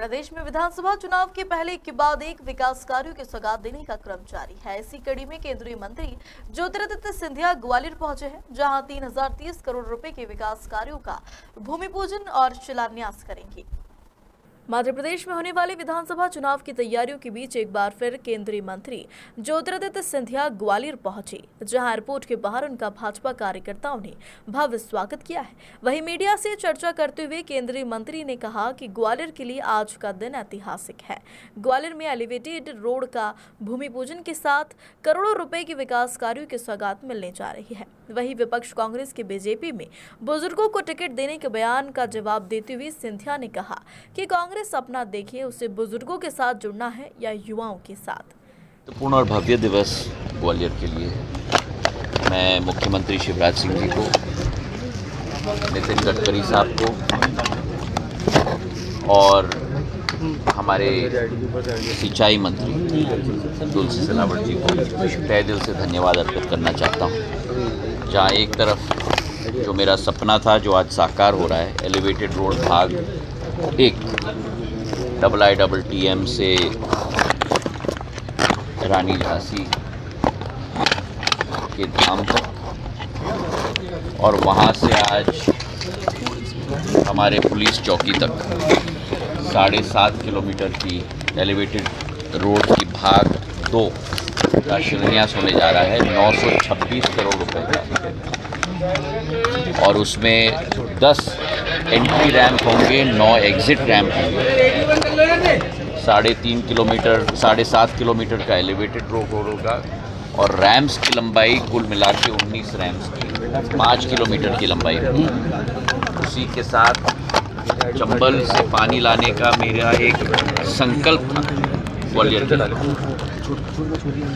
प्रदेश में विधानसभा चुनाव के पहले एक के बाद एक विकास कार्यों की सौगात देने का क्रम जारी है। इसी कड़ी में केंद्रीय मंत्री ज्योतिरादित्य सिंधिया ग्वालियर पहुंचे हैं, जहां 3030 करोड़ रुपए के विकास कार्यों का भूमि पूजन और शिलान्यास करेंगे। मध्य प्रदेश में होने वाले विधानसभा चुनाव की तैयारियों के बीच एक बार फिर केंद्रीय मंत्री ज्योतिरादित्य सिंधिया ग्वालियर पहुंचे, जहां एयरपोर्ट के बाहर उनका भाजपा कार्यकर्ताओं ने भव्य स्वागत किया है। वहीं मीडिया से चर्चा करते हुए केंद्रीय मंत्री ने कहा कि ग्वालियर के लिए आज का दिन ऐतिहासिक है। ग्वालियर में एलिवेटेड रोड का भूमि पूजन के साथ करोड़ों रुपए के विकास कार्यों की सौगात मिलने जा रही है। वहीं विपक्ष कांग्रेस के बीजेपी में बुजुर्गों को टिकट देने के बयान का जवाब देते हुए सिंधिया ने कहा कि कांग्रेस अपना देखिए, उसे बुजुर्गों के साथ जुड़ना है या युवाओं के साथ। तो पूर्ण और भव्य दिवस ग्वालियर के लिए मैं मुख्यमंत्री शिवराज सिंह जी को, नितिन गडकरी साहब को और हमारे सिंचाई मंत्री तुलसी सिलावट जी को तहे दिल से धन्यवाद अर्पित करना चाहता हूँ। जहाँ एक तरफ जो मेरा सपना था जो आज साकार हो रहा है, एलिवेटेड रोड भाग 1 IITM से रानी झांसी के धाम तक और वहाँ से आज हमारे पुलिस चौकी तक 7.5 किलोमीटर की एलिवेटेड रोड की भाग 2 का शिलान्यास होने जा रहा है 926 करोड़ रुपए का, और उसमें 10 एंट्री रैंप होंगे, 9 एग्जिट रैंप होंगे, 7.5 किलोमीटर का एलिवेटेड रोड होगा और रैम्प्स की लंबाई कुल मिला के 19 रैम्प्स की 5 किलोमीटर की लंबाई होगी। उसी के साथ चंबल से पानी लाने का मेरा एक संकल्प था ग्वालियर के लिए,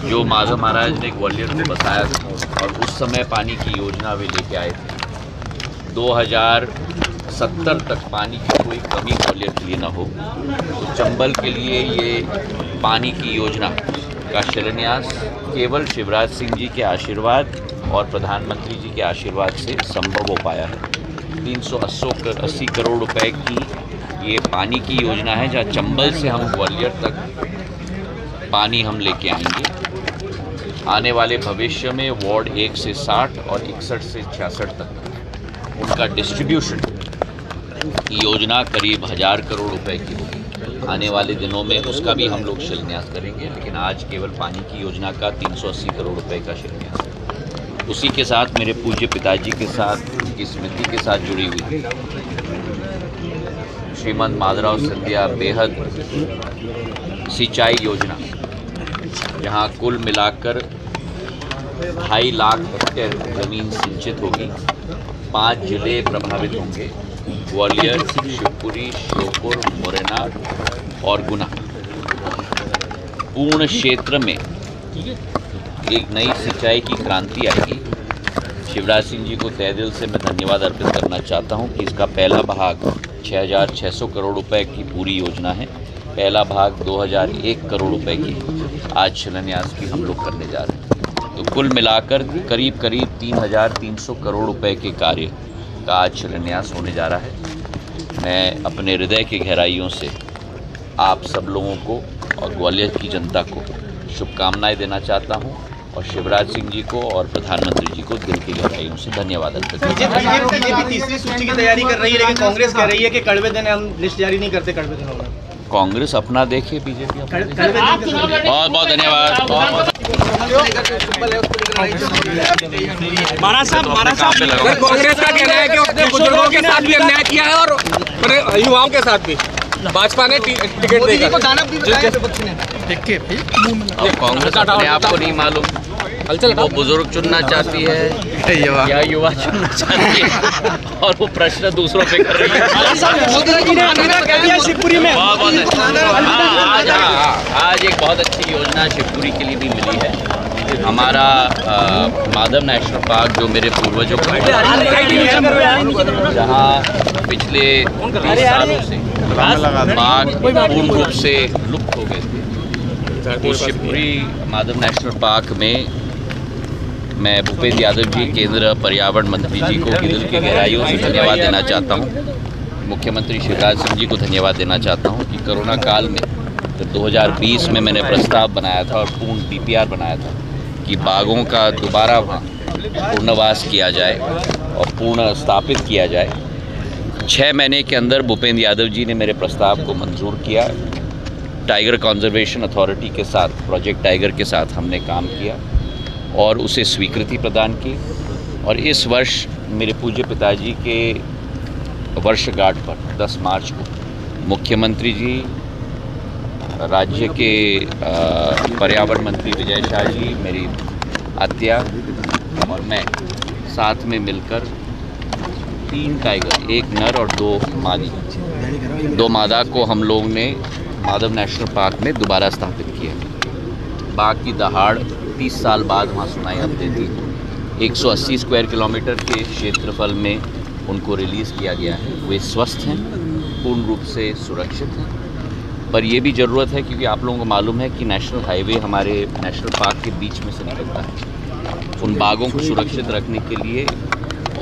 जो माधव महाराज ने ग्वालियर को बताया था और उस समय पानी की योजना वे लेके आए थे। 2070 तक पानी की कोई कमी ग्वालियर के लिए न हो, तो चंबल के लिए ये पानी की योजना का शिलान्यास केवल शिवराज सिंह जी के आशीर्वाद और प्रधानमंत्री जी के आशीर्वाद से संभव हो पाया है। 380 करोड़ रुपए की ये पानी की योजना है, जहाँ चंबल से हम ग्वालियर तक पानी हम लेके आएंगे। आने वाले भविष्य में वार्ड 1 से 60 और 61 से 66 तक उनका डिस्ट्रीब्यूशन की योजना करीब 1000 करोड़ रुपए की होगी। आने वाले दिनों में उसका भी हम लोग शिलान्यास करेंगे, लेकिन आज केवल पानी की योजना का 380 करोड़ रुपए का शिलान्यास है। उसी के साथ मेरे पूज्य पिताजी के साथ, उनकी स्मृति के साथ जुड़ी हुई श्रीमंत माधवराव सिंधिया बेहद सिंचाई योजना, जहां कुल मिलाकर 2.5 लाख हेक्टेयर ज़मीन सिंचित होगी। 5 जिले प्रभावित होंगे, ग्वालियर, शिवपुरी, श्योपुर, मुरैना और गुना। पूर्ण क्षेत्र में एक नई सिंचाई की क्रांति आएगी। शिवराज सिंह जी को तहे दिल से मैं धन्यवाद अर्पित करना चाहता हूं कि इसका पहला भाग 6600 करोड़ रुपए की पूरी योजना है। पहला भाग 2001 करोड़ रुपए की आज शिलान्यास भी हम लोग करने जा रहे हैं। तो कुल मिलाकर करीब 3300 करोड़ रुपए के कार्य का आज शिलान्यास होने जा रहा है। मैं अपने हृदय की गहराइयों से आप सब लोगों को और ग्वालियर की जनता को शुभकामनाएं देना चाहता हूं और शिवराज सिंह जी को और प्रधानमंत्री जी को दिल की गहराइयों से धन्यवाद अर्पित करता हूं। बीजेपी तीसरी सूची की तैयारी कर रही है, लेकिन कांग्रेस कह रही है कि कड़वे दिन हम लिस्ट जारी नहीं करते। कड़वे दिनों में कांग्रेस अपना देखे, बीजेपी बहुत बहुत धन्यवाद। महाराज साहब कांग्रेस का कहना है कि अपने बुजुर्गों के साथ भी अन्याय किया है और युवाओं के साथ भी भाजपा ने टिकट देकर कांग्रेस अपने आप को नहीं मालूम वो बुजुर्ग चुनना चाहती है या युवा चुनना चाहती है, और वो प्रश्न दूसरों पे कर रही है। आज एक बहुत अच्छी योजना शिवपुरी के लिए भी मिली है। हमारा माधव नेशनल पार्क जो मेरे पूर्वजों का, जहाँ पिछले 30 सालों से बाघ पूर्ण रूप से लुप्त हो गए थे, तो शिवपुरी माधव नेशनल पार्क में मैं भूपेंद्र यादव जी, केंद्र पर्यावरण मंत्री जी को दिल की गहराइयों से धन्यवाद देना चाहता हूं मुख्यमंत्री शिवराज सिंह जी को धन्यवाद देना चाहता हूं कि कोरोना काल में जब 2020 में मैंने प्रस्ताव बनाया था और पूर्ण DPR बनाया था कि बागों का दोबारा वहाँ पुनर्वास किया जाए और पूर्ण स्थापित किया जाए, 6 महीने के अंदर भूपेंद्र यादव जी ने मेरे प्रस्ताव को मंजूर किया। टाइगर कंजर्वेशन अथॉरिटी के साथ, प्रोजेक्ट टाइगर के साथ हमने काम किया और उसे स्वीकृति प्रदान की। और इस वर्ष मेरे पूज्य पिताजी के वर्षगांठ पर 10 मार्च को मुख्यमंत्री जी, राज्य के पर्यावरण मंत्री विजय शाह जी, मेरी आत्या और मैं साथ में मिलकर 3 टाइगर, 1 नर और 2 मादा को हम लोग ने माधव नेशनल पार्क में दोबारा स्थापित किया। बाघ की दहाड़ 30 साल बाद वहाँ सुनाई अब देती। 180 स्क्वायर किलोमीटर के क्षेत्रफल में उनको रिलीज़ किया गया है। वे स्वस्थ हैं, पूर्ण रूप से सुरक्षित हैं। पर ये भी ज़रूरत है क्योंकि आप लोगों को मालूम है कि नेशनल हाईवे हमारे नेशनल पार्क के बीच में से निकलता है। उन बाघों को सुरक्षित रखने के लिए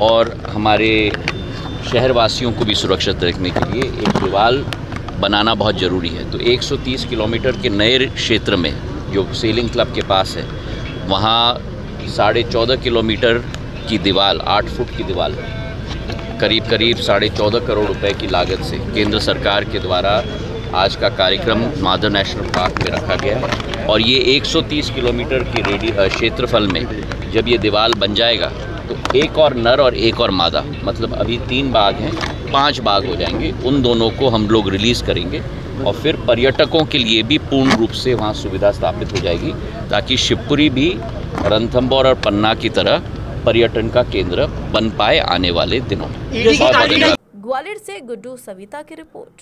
और हमारे शहरवासियों को भी सुरक्षित रखने के लिए एक दीवार बनाना बहुत ज़रूरी है। तो 130 किलोमीटर के नए क्षेत्र में जो सेलिंग क्लब के पास है, वहाँ 14.5 किलोमीटर की दीवार, 8 फुट की दीवार, करीब 14.5 करोड़ रुपए की लागत से केंद्र सरकार के द्वारा आज का कार्यक्रम माधव नेशनल पार्क में रखा गया है। और ये 130 किलोमीटर की क्षेत्रफल में जब ये दीवार बन जाएगा तो 1 और नर और 1 और मादा, मतलब अभी 3 बाघ हैं, 5 बाघ हो जाएंगे। उन दोनों को हम लोग रिलीज़ करेंगे और फिर पर्यटकों के लिए भी पूर्ण रूप से वहाँ सुविधा स्थापित हो जाएगी, ताकि शिवपुरी भी रणथंभौर और पन्ना की तरह पर्यटन का केंद्र बन पाए आने वाले दिनों में। ग्वालियर से गुड्डू सविता की रिपोर्ट।